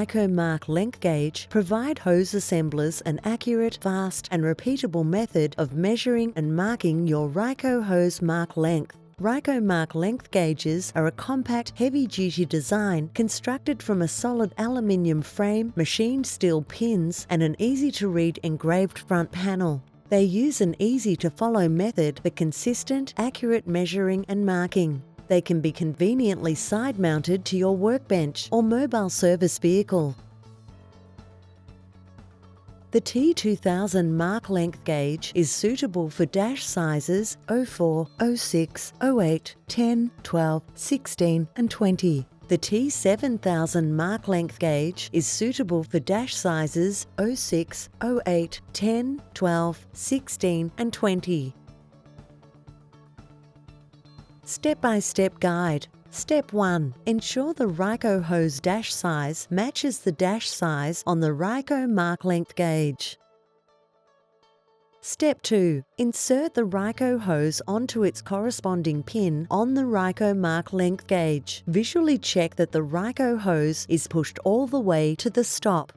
Ryco mark length gauge provide hose assemblers an accurate, fast and repeatable method of measuring and marking your Ryco hose mark length. Ryco mark length gauges are a compact, heavy-duty design constructed from a solid aluminium frame, machined steel pins and an easy-to-read engraved front panel. They use an easy-to-follow method for consistent, accurate measuring and marking. They can be conveniently side-mounted to your workbench or mobile service vehicle. The T2000 mark length gauge is suitable for dash sizes 04, 06, 08, 10, 12, 16 and 20. The T7000 mark length gauge is suitable for dash sizes 06, 08, 10, 12, 16 and 20. Step-by-step guide. Step 1. Ensure the Ryco hose dash size matches the dash size on the Ryco mark length gauge. Step 2. Insert the Ryco hose onto its corresponding pin on the Ryco mark length gauge. Visually check that the Ryco hose is pushed all the way to the stop.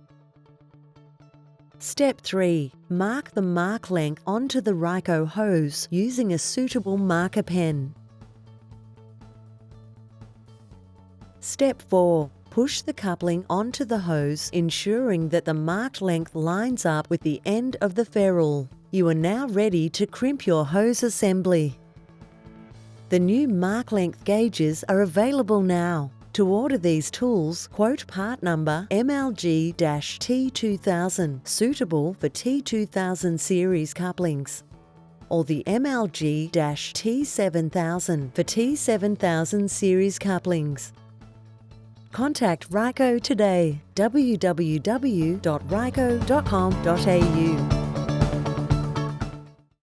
Step 3. Mark the mark length onto the Ryco hose using a suitable marker pen. Step 4. Push the coupling onto the hose, ensuring that the marked length lines up with the end of the ferrule. You are now ready to crimp your hose assembly. The new mark length gauges are available now. To order these tools, quote part number MLG-T2000, suitable for T2000 series couplings, or the MLG-T7000 for T7000 series couplings. Contact Ryco today. www.ryco.com.au